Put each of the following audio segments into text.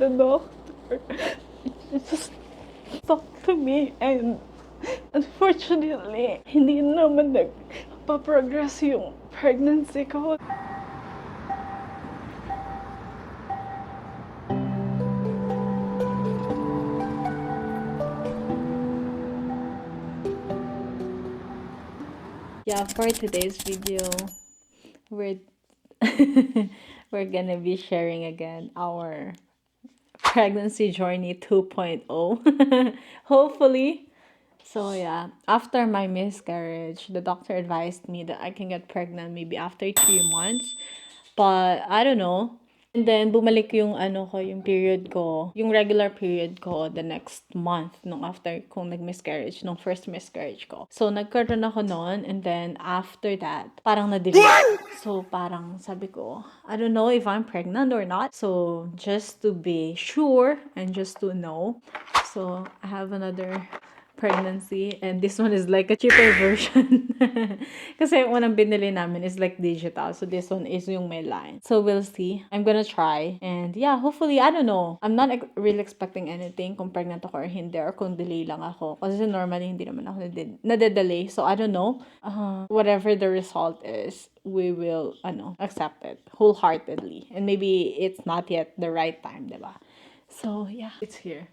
the doctor just talked to me, and unfortunately, hindi naman nagpa-progress yung pregnancy ko. Yeah, for today's video, we're we're gonna be sharing again our pregnancy journey 2.0. Hopefully. So yeah, after my miscarriage, the doctor advised me that I can get pregnant maybe after 3 months. But I don't know. And then bumalik yung yung period ko, yung regular period ko the next month nung after kong nag-miscarriage, nung first miscarriage ko. So nagkaroon ako noon, and then after that, parang na-delay. So parang sabi ko, I don't know if I'm pregnant or not. So just to be sure and just to know, so I have another pregnancy, and this one is like a cheaper version. Kasi unang binili namin is like digital, so this one is yung may line. So we'll see. I'm gonna try, and yeah, hopefully, I don't know. I'm not really expecting anything kung pregnant ako or hindi, or kung delay lang ako. Kasi normally hindi naman ako nade-delay, so I don't know. Whatever the result is, we will accept it wholeheartedly, and maybe it's not yet the right time, diba? So yeah, it's here.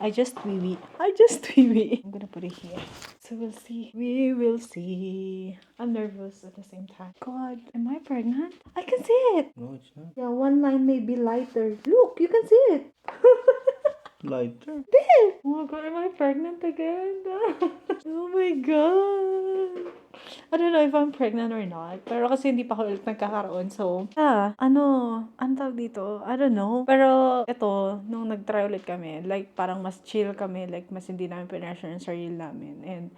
I just wee. I'm gonna put it here. So we'll see. We will see. I'm nervous at the same time. God, am I pregnant? I can see it. No, it's not. Yeah, one line may be lighter. Look, you can see it. Lighter. There. Oh my God, am I pregnant again? Oh my God. I don't know if I'm pregnant or not. Pero kasi hindi pa ako ulit nagkakaroon. So, ano tawag dito? I don't know. Pero, ito, nung nag-try ulit kami, like, parang mas chill kami. Like, mas hindi namin pinressure yung sarili namin. And,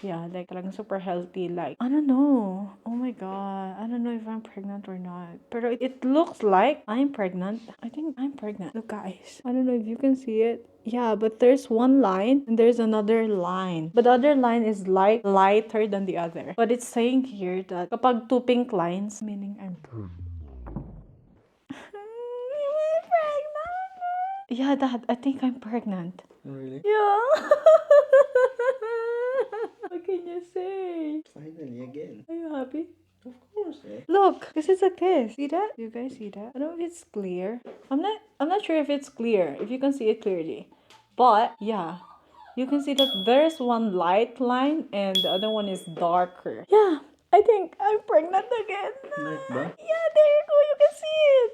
yeah, like, talagang super healthy. Like, I don't know. Oh my God. I don't know if I'm pregnant or not. Pero it looks like I'm pregnant. I think I'm pregnant. Look, guys. I don't know if you can see it. Yeah, but there's one line and there's another line. But the other line is lighter than the other. But it's saying here that kapag two pink lines, meaning I'm pregnant. Yeah, Dad, I think I'm pregnant. Really? Yeah. What can you say? Finally, again. Are you happy? Of course, eh? Look, this is like this. See that? Do you guys see that? I don't know if it's clear. I'm not sure if it's clear, if you can see it clearly. But yeah, you can see that there's one light line and the other one is darker. Yeah, I think I'm pregnant again. Like ba? Yeah, there you go. You can see it.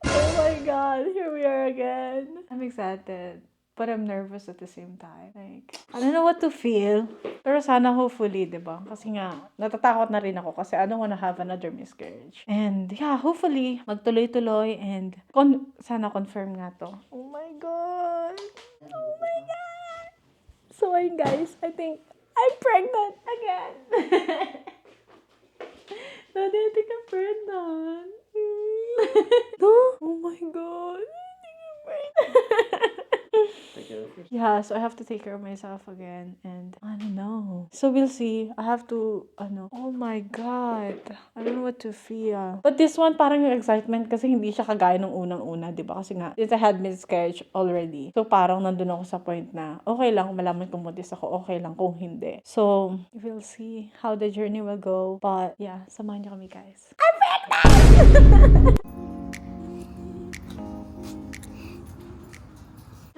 Oh my God, here we are again. I'm excited, but I'm nervous at the same time. Like, I don't know what to feel. Pero sana hopefully, diba? Kasi nga, natatakot na rin ako kasi I don't wanna have another miscarriage. And yeah, hopefully, magtuloy-tuloy and sana confirm nga to. Oh my God! Oh my God! So ayun guys, I think I'm pregnant again! Daddy, I think I'm pregnant. No? Oh my God! I think I'm pregnant. Take care of yourself. Yeah, so I have to take care of myself again, and I don't know. So we'll see. I have to, oh my God. I don't know what to feel. But this one, parang yung excitement kasi hindi siya kagaya nung unang-una, di ba? Kasi nga, since I had miscarriage already. So parang nandun ako sa point na, okay lang kung malaman kung buntis ako, okay lang kung hindi. So, we'll see how the journey will go. But yeah, samahan niyo kami guys. I'm pregnant!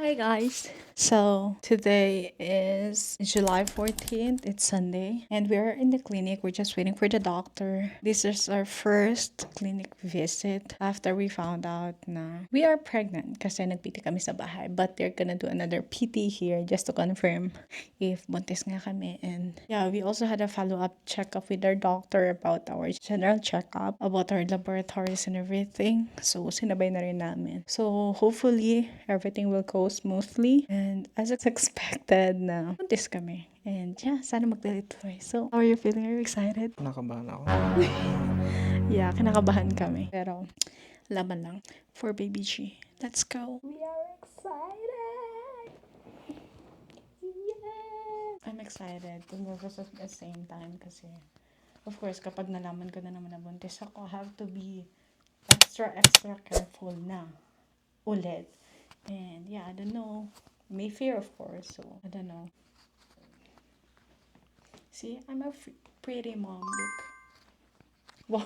Hi guys. So today is July 14th. It's Sunday and we're in the clinic. We're just waiting for the doctor. This is our first clinic visit after we found out na we are pregnant kasi nag-PT kami sa bahay. But they're gonna do another PT here just to confirm if buntis nga kami. And yeah, we also had a follow-up checkup with our doctor about our general checkup, about our laboratories and everything. So sinabay na rin namin. So hopefully everything will go smoothly. And as expected na buntis kami. And yeah, sana magtuloy-tuloy. So, how are you feeling? Are you excited? Nakabahan ako. Yeah, kinakabahan kami. Pero, laban lang. For baby G. Let's go. We are excited! Yeah! I'm excited. I'm nervous at the same time kasi, of course, kapag nalaman ko na naman na buntis ako, I have to be as extra careful na ulit. And yeah, I don't know. May fear, of course. So, I don't know. See, I'm a pretty mom. Look. Wow.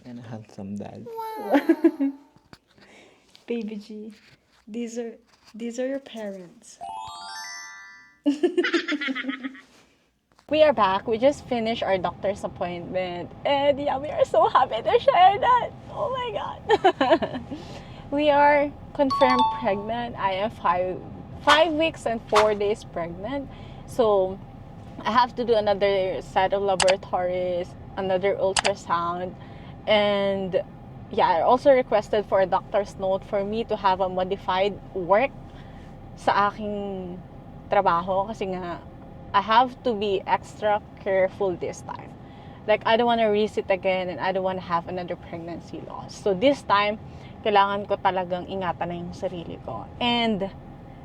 And a handsome dad. Baby G. These are your parents. We are back. We just finished our doctor's appointment. And yeah, we are so happy to share that. Oh my god. We are confirmed pregnant. I am 5 weeks and 4 days pregnant. So I have to do another set of laboratories, another ultrasound, and yeah, I also requested for a doctor's note for me to have a modified work sa aking trabaho kasi nga I have to be extra careful this time. Like, I don't want to risk it again and I don't want to have another pregnancy loss. So this time, kailangan ko talagang ingatan na yung sarili ko. And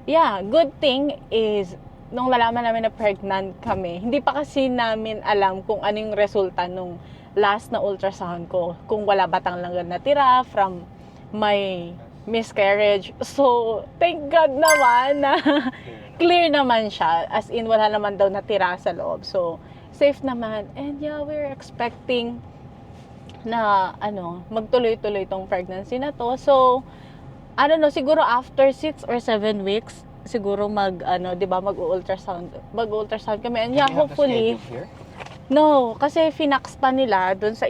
yeah, good thing is nung nalaman namin na pregnant kami, hindi pa kasi namin alam kung ano yung resulta nung last na ultrasound ko. Kung wala batang lang natira from my miscarriage. So, thank God naman na clear naman siya. As in, wala naman daw natira sa loob. So, safe naman. And yeah, we're expecting na, magtuloy-tuloy tong pregnancy na to. So, I don't know, siguro after 6 or 7 weeks, siguro mag-ultrasound kami. And yeah, hopefully, no, kasi finax pa nila dun sa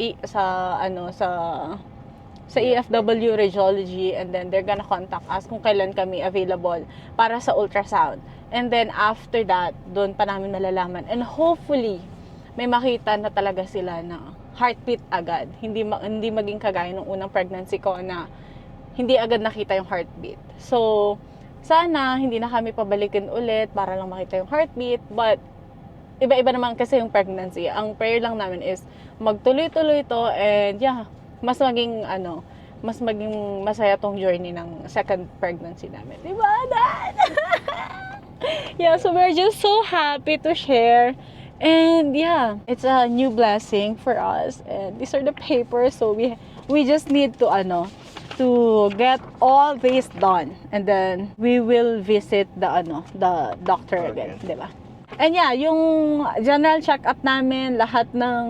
EFW Radiology, and then they're gonna contact us kung kailan kami available para sa ultrasound. And then after that, doon pa namin malalaman. And hopefully, may makita na talaga sila na heartbeat agad. Hindi maging kagaya nung unang pregnancy ko na hindi agad nakita yung heartbeat. So, sana hindi na kami pabalikin ulit para lang makita yung heartbeat. But, iba-iba naman kasi yung pregnancy. Ang prayer lang namin is magtuloy-tuloy to, and yeah, mas maging masaya tong journey ng second pregnancy namin. Diba, Dad? Yeah, so we're just so happy to share. And yeah, it's a new blessing for us. And these are the papers, so we just need to get all this done. And then we will visit the doctor again, diba? And yeah, yung general check-up namin, lahat ng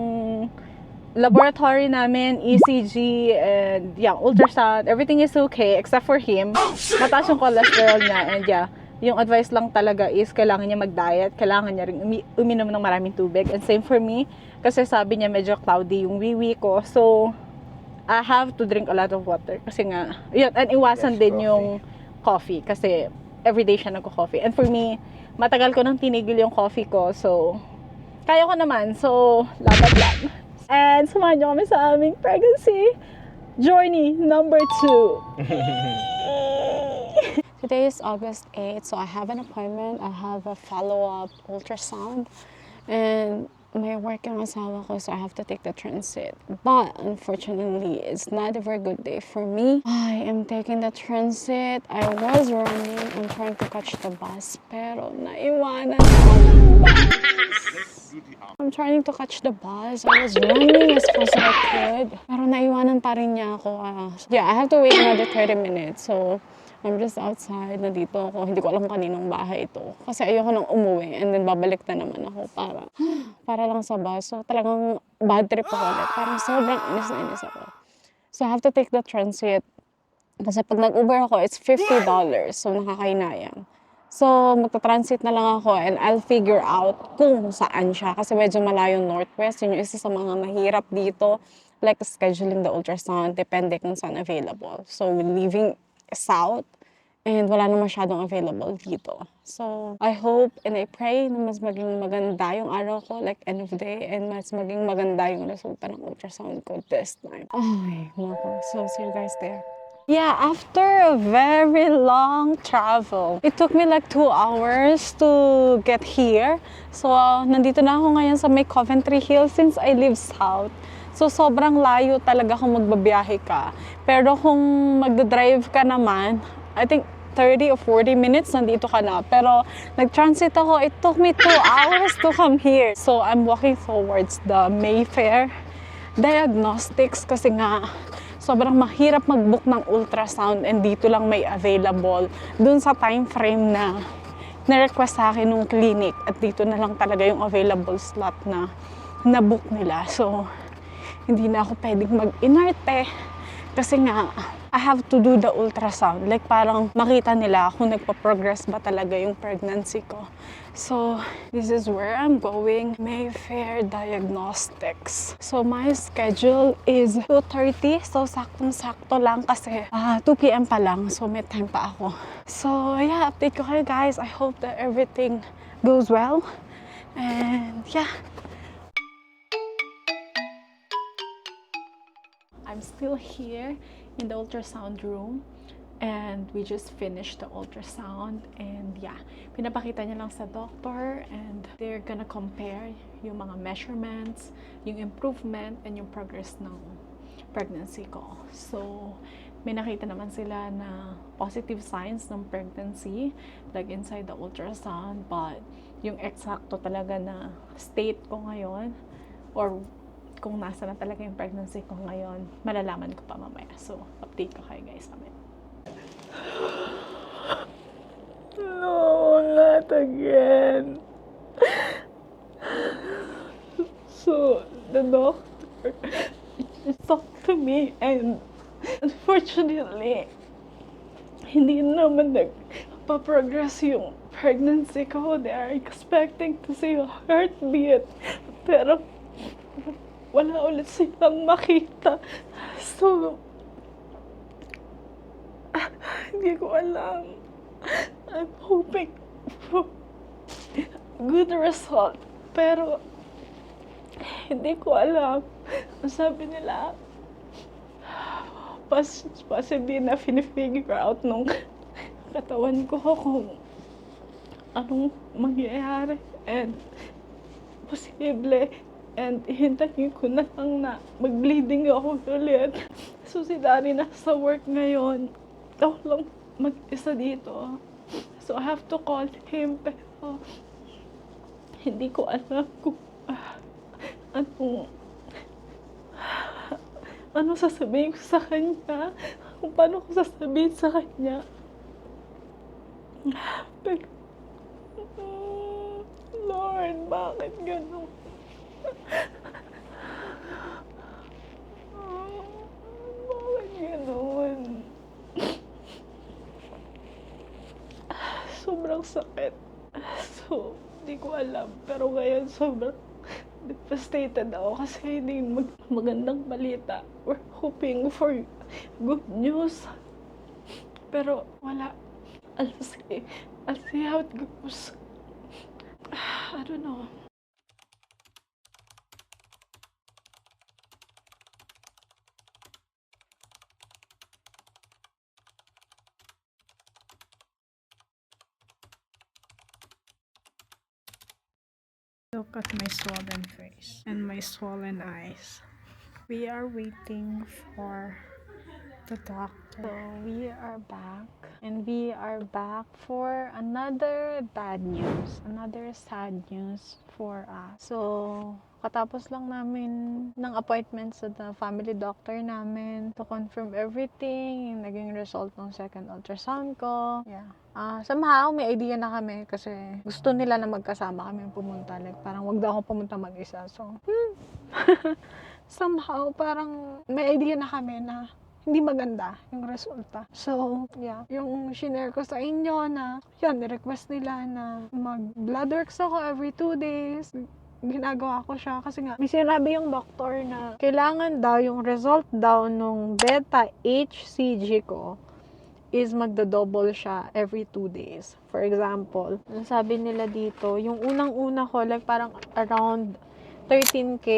laboratory namin, ECG, and yeah, ultrasound, everything is okay except for him. Mataas yung cholesterol niya, and yeah, yung advice lang talaga is kailangan niya mag-diet, kailangan niya rin uminom ng maraming tubig, and same for me, kasi sabi niya medyo cloudy yung wiwi ko, so I have to drink a lot of water, kasi nga, yun, and iwasan din yung coffee, kasi everyday siya nagko-coffee, and for me, matagal ko nang tinigil yung coffee ko, so kaya ko naman, so laban lang. And samahan niyo kami sa aming pregnancy journey number 2. Today is August 8th, so I have an appointment. I have a follow-up ultrasound. And may work yung asawa ko, so I have to take the transit. But unfortunately, it's not a very good day for me. I am taking the transit. I was running. I'm trying to catch the bus, pero naiwanan ako ng bus. I'm trying to catch the bus. I was running as fast as I could, pero naiwanan pa rin niya ako. Yeah, I have to wait another 30 minutes. So, I'm just outside, nandito ako. Hindi ko alam kaninong bahay ito. Kasi ayoko nang umuwi and then babalik na naman ako para lang sa bus. So talagang bad trip ako ulit. Parang sobrang inis na inis ako. So I have to take the transit. Kasi pag nag-Uber ako, it's $50. So nakakainayang. So magta-transit na lang ako and I'll figure out kung saan siya. Kasi medyo malayo northwest. Yun yung isa sa mga mahirap dito. Like scheduling the ultrasound, depende kung saan available. So leaving south and wala na masyadong available dito. So, I hope and I pray na mas maging maganda yung araw ko, like end of day, and mas maging maganda yung resulta ng ultrasound ko this time. Ay, nako. So, see you guys there. Yeah, after a very long travel, it took me like 2 hours to get here. So, nandito na ako ngayon sa may Coventry Hills since I live south. So, sobrang layo talaga kung magbabiyahe ka. Pero kung magdadrive ka naman, I think 30 or 40 minutes, nandito ka na. Pero nag-transit ako, it took me 2 hours to come here. So, I'm walking towards the Mayfair Diagnostics kasi nga sobrang mahirap mag-book ng ultrasound and dito lang may available dun sa time frame na na-request sa akin nung clinic at dito na lang talaga yung available slot na na-book nila. So, hindi na ako pwedeng mag-inarte kasi nga, I have to do the ultrasound. Like parang makita nila kung nagpa-progress ba talaga yung pregnancy ko. So, this is where I'm going. Mayfair Diagnostics. So, my schedule is 2:30. So, saktong-sakto lang kasi 2 p.m. pa lang. So, may time pa ako. So, yeah, update ko kayo guys. I hope that everything goes well. And yeah. I'm still here in the ultrasound room and we just finished the ultrasound and yeah, pinapakita niya lang sa doctor and they're gonna compare yung mga measurements, yung improvement and yung progress ng pregnancy ko. So, may nakita naman sila na positive signs ng pregnancy like inside the ultrasound, but yung eksakto talaga na state ko ngayon or kung nasa na talaga yung pregnancy ko ngayon, malalaman ko pa mamaya. So, update ko kayo guys mamaya. No, not again. So, the doctor talked to me and unfortunately, hindi naman nagpa-progress yung pregnancy ko. They are expecting to see a heartbeat. Pero, wala ulit silang makita. So, hindi ko alam. I'm hoping for good result. Pero, hindi ko alam. Sabi nila, possibly na finifigure out nung katawan ko kung anong mangyayari. And, posible. And hintayin ko na lang na mag-bleeding ako ulit. So si Daddy nasa work ngayon. Ako lang mag-isa dito. So I have to call him. Pero hindi ko alam kung ano sasabihin ko sa kanya. Kung paano ko sasabihin sa kanya. Pero, Lord, bakit ganun? Bakit gano'n? Sobrang sakit. So, hindi ko alam. Pero ngayon, sobrang devastated ako kasi hindi magandang balita. We're hoping for good news. Pero wala. I'll see how it goes. I don't know. Look at my swollen face and my swollen eyes. We are waiting for the doctor. So we are back and we are back for another bad news, another sad news for us. So katapos lang namin ng appointment sa family doctor namin to confirm everything, yung naging result ng second ultrasound ko. Yeah. Somehow, may idea na kami kasi gusto nila na magkasama kami pumunta. Like, parang wag daw ako pumunta mag-isa. So, somehow, parang may idea na kami na hindi maganda yung resulta. So, yeah. Yung shinare ko sa inyo na, yan, request nila na mag-blood works ako every 2 days. Ginagawa ko siya kasi nga, may sinabi yung doktor na kailangan daw yung result daw nung beta HCG ko is magda-double siya every 2 days. For example, sabi nila dito, yung unang-una ko, like parang around 13K.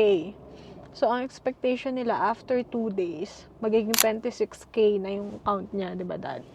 So, ang expectation nila after 2 days, magiging 26K na yung count niya, di ba, Dad?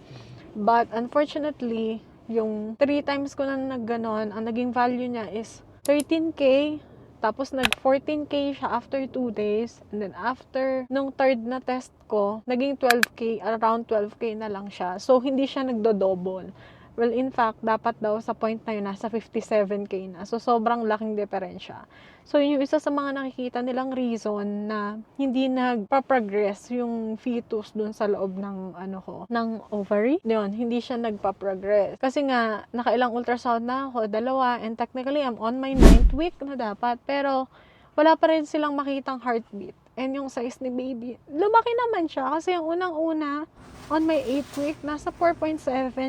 But, unfortunately, yung 3 times ko na nagganon, ang naging value niya is 13K, tapos nag-14K siya after 2 days, and then after nung third na test ko, naging 12K, around 12K na lang siya. So, hindi siya nagdo-double. Well, in fact, dapat daw sa point na yun, nasa 57K na. So, sobrang laking diferensya. So, yun yung isa sa mga nakikita nilang reason na hindi nagpa-progress yung fetus dun sa loob ng, ng ovary. Yun, hindi siya nagpa-progress. Kasi nga, nakailang ultrasound na ako, 2, and technically, I'm on my 9th week na dapat. Pero, wala pa rin silang makitang heartbeat. And yung size ni baby, lumaki naman siya. Kasi yung unang-una, on my 8th week, nasa 4.7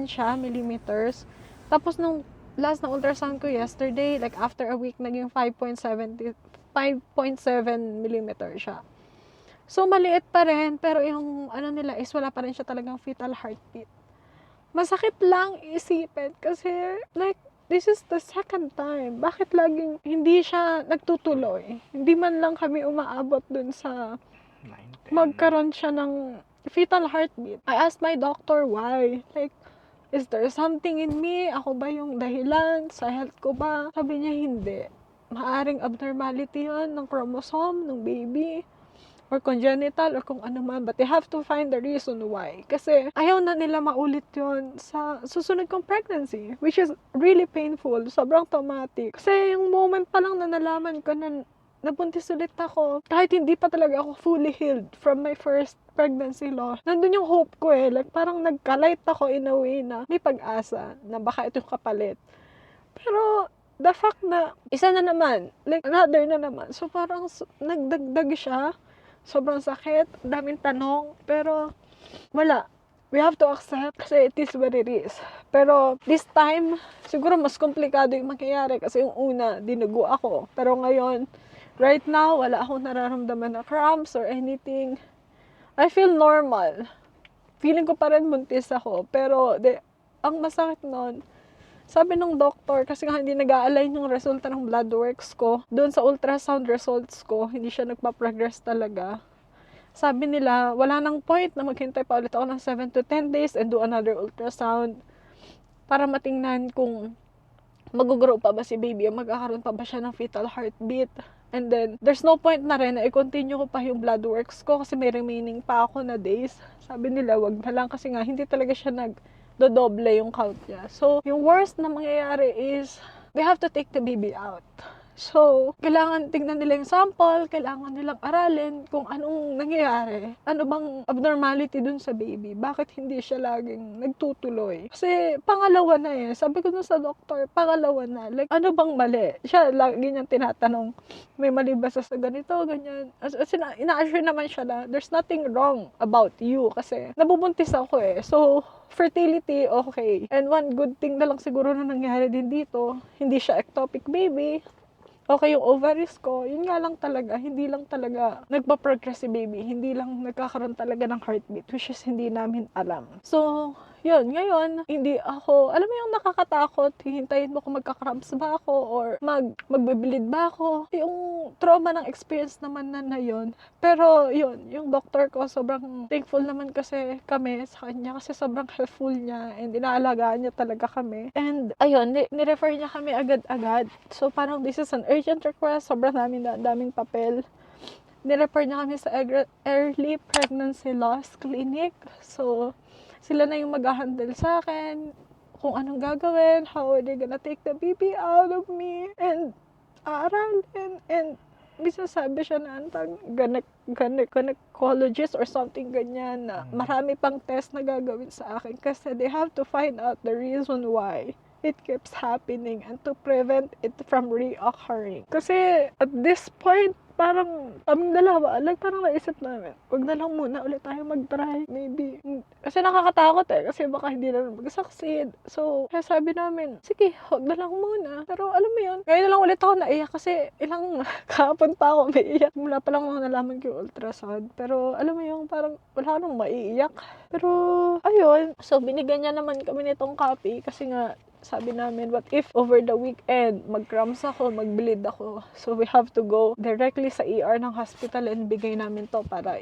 siya, millimeters. Tapos nung last na ultrasound ko yesterday, like after a week, naging 5.7 millimeter siya. So, maliit pa rin, pero yung nila is wala pa rin siya talagang fetal heartbeat. Masakit lang isipin kasi, like, this is the second time. Bakit laging hindi siya nagtutuloy? Hindi man lang kami umaabot dun sa 9, 10. magkaroon siya ng fetal heartbeat. I asked my doctor why. Like, is there something in me? Ako ba yung dahilan? Sa health ko ba? Sabi niya, hindi. Maaring abnormality yun ng chromosome ng baby or congenital or kung ano man. But they have to find the reason why. Kasi ayaw na nila maulit yun sa susunod kong pregnancy, which is really painful. Sobrang traumatic. Kasi yung moment pa lang na nalaman ko na nabuntis ulit ako, kahit hindi pa talaga ako fully healed from my first pregnancy loss, nandun yung hope ko eh. Like, parang nagka-light ako in a way na may pag-asa na baka ito yung kapalit. Pero, the fact na, isa na naman, like, another na naman. So, parang nagdagdag siya. Sobrang sakit, daming tanong, pero wala. We have to accept kasi it is what it is. Pero this time, siguro mas komplikado yung mangyayari kasi yung una, dinugo ako. Pero ngayon, right now, wala akong nararamdaman na cramps or anything. I feel normal. Feeling ko pa rin buntis ako. Pero ang masakit nun, sabi ng doktor, kasi nga hindi nag-a-align yung resulta ng blood works ko, doon sa ultrasound results ko, hindi siya nagpa-progress talaga. Sabi nila, wala nang point na maghintay pa ulit ako ng 7 to 10 days and do another ultrasound para matingnan kung mag-grow pa ba si baby o magkakaroon pa ba siya ng fetal heartbeat. And then, there's no point na rin na i-continue ko pa yung blood works ko kasi may remaining pa ako na days. Sabi nila, wag na lang kasi nga hindi talaga siya dodoble yung count niya. So, yung worst na mangyayari is, they have to take the baby out. So, kailangan tingnan nila yung sample, kailangan nilang aralin kung anong nangyayari. Ano bang abnormality dun sa baby? Bakit hindi siya laging nagtutuloy? Kasi pangalawa na eh. Sabi ko dun sa doktor, pangalawa na. Like, ano bang mali? Siya lagi niyang tinatanong, may mali ba sa ganito, ganyan. As ina-assure naman siya na there's nothing wrong about you kasi nabubuntis ako eh. So, fertility, okay. And one good thing na lang siguro na nangyari din dito, hindi siya ectopic baby. Okay, yung ovaries ko, yun nga lang talaga, hindi lang talaga nagpa-progress si baby, hindi lang nagkakaroon talaga ng heartbeat, which is hindi namin alam. So, yun, ngayon, hindi ako, alam mo yung nakakatakot, hihintayin mo kung magka-cramps ba ako, or magbibilid ba ako. Yung trauma ng experience naman na yun. Pero, yun, yung doctor ko, sobrang thankful naman kasi kami sa kanya, kasi sobrang helpful niya, and inaalagaan niya talaga kami. And, ayun, nirefer niya kami agad-agad. So, parang this is an urgent request, sobrang daming papel. Nirefer niya kami sa early pregnancy loss clinic. So, sila na yung mag-handle sa akin, kung anong gagawin, how are they gonna take the baby out of me, and aaralin, and bisa sabi siya na antang gynecologist or something ganyan na marami pang test na gagawin sa akin kasi they have to find out the reason why it keeps happening and to prevent it from reoccurring. Kasi at this point, parang kaming dalawa, like parang naisip namin, wag na lang muna ulit tayo mag-try, maybe. Kasi nakakatakot eh, kasi baka hindi na mag-succeed. So, kaya sabi namin, sige, wag na lang muna. Pero alam mo yun, ngayon na lang ulit ako naiyak kasi ilang kahapon pa ako maiiyak. Mula pa lang nung nalaman ko yung ultrasound. Pero alam mo yung parang wala nang maiiyak. Pero, ayun. So, binigyan niya naman kami nitong copy kasi nga, sabi namin, what if over the weekend, mag-cramps ako, mag-bleed ako. So, we have to go directly sa ER ng hospital and bigay namin to para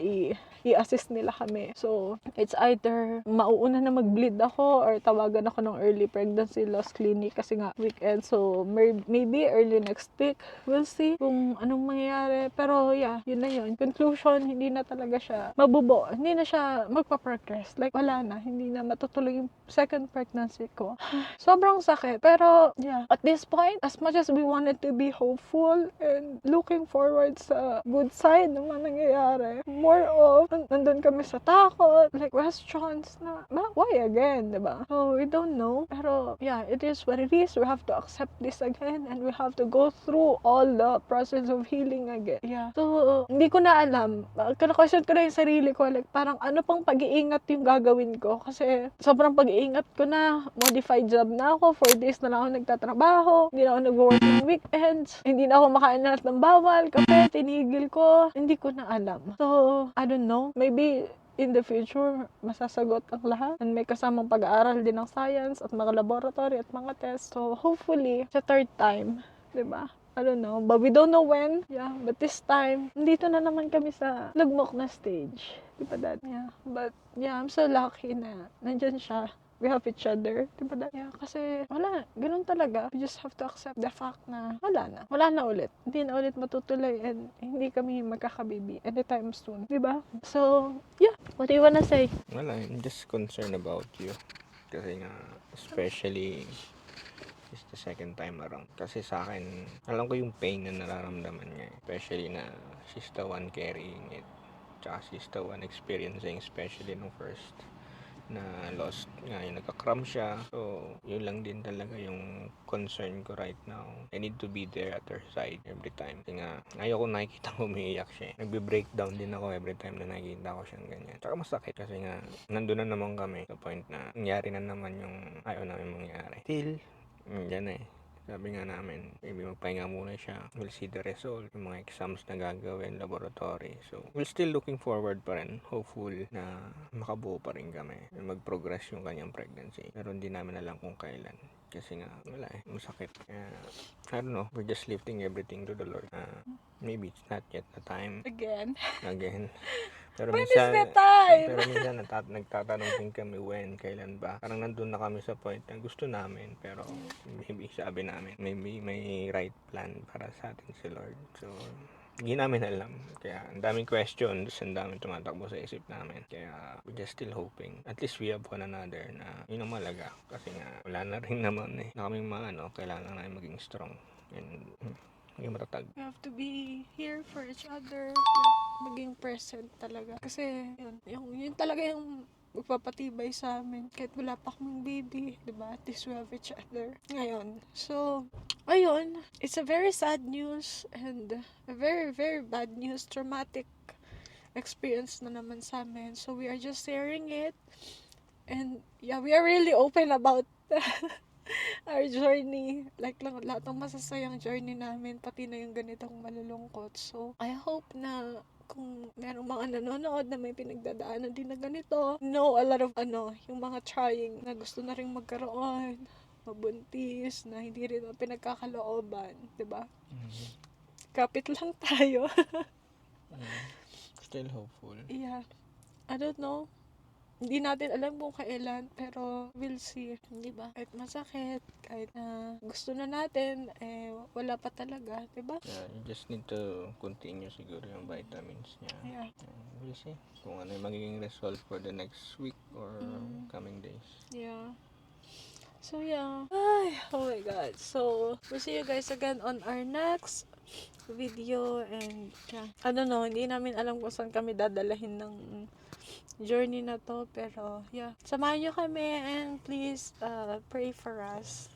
i-assist nila kami. So, it's either mauuna na mag-bleed ako or tawagan ako ng early pregnancy loss clinic kasi nga weekend. So, maybe early next week, we'll see kung anong mangyayari. Pero yeah, yun na yun. Conclusion, hindi na talaga siya mabubo. Hindi na siya magpa-progress. Like, wala na. Hindi na matutuloy yung second pregnancy ko. Sobrang sakit. Pero, yeah, at this point, as much as we wanted to be hopeful and looking forward sa good side ng mga nangyayari, more of, nandun kami sa takot, like questions na, why again, diba? So, we don't know. Pero, yeah, it is what it is. We have to accept this again and we have to go through all the process of healing again. Yeah. So, hindi ko na alam. Kana-question ko na yung sarili ko, like, parang ano pang pag-iingat yung gagawin ko? Kasi, sobrang pag-iingat ko na, modified job na ako, 4 days na lang ako nagtatrabaho, hindi na ako nag-work ng weekends, hindi na ako makain lahat ng bawal, kape, tinigil ko, hindi ko na alam. So, I don't know, maybe in the future, masasagot ang lahat. And may kasamang pag-aaral din ng science at mga laboratory at mga test. So, hopefully, sa third time, diba? I don't know, but we don't know when. Yeah, but this time, nandito na naman kami sa lugmok na stage. Diba, Dad? Yeah, but yeah, I'm so lucky na nandyan siya. We have each other. Diba, Dad? Yeah, kasi wala, ganun talaga. We just have to accept the fact na wala na. Wala na ulit. Hindi na ulit matutuloy and hindi kami magkakababy anytime soon. Diba? So, yeah. What do you wanna say? Well, I'm just concerned about you. Kasi nga, especially is the second time around. Kasi sa akin, alam ko yung pain na nararamdaman niya. Especially na she's the one carrying it. Tsaka she's the one experiencing, especially nung first na lost nga, yung nagka-cramp siya. So, yun lang din talaga yung concern ko right now. I need to be there at her side every time. Kasi nga, ayoko nakikita ko umiiyak siya. Nagbe-breakdown din ako every time na nakikita ko siyang ganyan. Tsaka masakit kasi nga, nandun na naman kami sa point na nangyari na naman yung ayaw namin mangyari. Till, yan sabi nga namin, maybe magpahinga muna siya. We'll see the result, yung mga exams na gagawin, laboratory. So, we're still looking forward pa rin. Hopeful na makabuo pa rin kami. Mag-progress yung kanyang pregnancy. Pero hindi namin alam kung kailan. Kasi nga, wala masakit. Kaya, I don't know, we're just lifting everything to the Lord. Maybe it's not yet the time. Again. Pero When minsan, is the time? Pero minsan nagtatanong din kami kailan ba. Parang nandun na kami sa point na gusto namin, pero maybe sabi namin, maybe may right plan para sa atin si Lord. So, hindi namin alam. Kaya, ang daming questions, ang daming tumatakbo sa isip namin. Kaya, we're just still hoping. At least we have one another na yun ang malaga. Kasi nga, wala na rin naman na kaming kailangan namin maging strong. And, maging matatag. We have to be here for each other. Like, maging present talaga. Kasi, yun talaga yung magpapatibay sa amin. Kahit wala pa kaming baby, diba? At least we have each other. Ngayon. So, ayun. It's a very sad news and a very, very bad news. Traumatic experience na naman sa amin. So, we are just sharing it. And, yeah, we are really open about our journey. Like, lahat ng masasayang journey namin, pati na yung ganitong malulungkot. So, I hope na kung merong mga nanonood na may pinagdadaanan din na ganito, know a lot of yung mga trying na gusto na rin magkaroon, mabuntis, na hindi rin ang pinagkakalooban, diba? Kapit lang tayo. Still hopeful. Yeah. I don't know. Hindi natin alam kung kailan, pero we'll see, di ba? Kahit masakit, kahit gusto na natin, wala pa talaga, di ba? Yeah, you just need to continue siguro yung vitamins niya. Yeah. We'll see kung ano yung magiging result for the next week or coming days. Yeah. So, yeah. Ay, oh my God. So, we'll see you guys again on our next video. And, yeah. I don't know, hindi namin alam kung saan kami dadalahin ng journey na to, pero yeah, samahan nyo kami and please pray for us.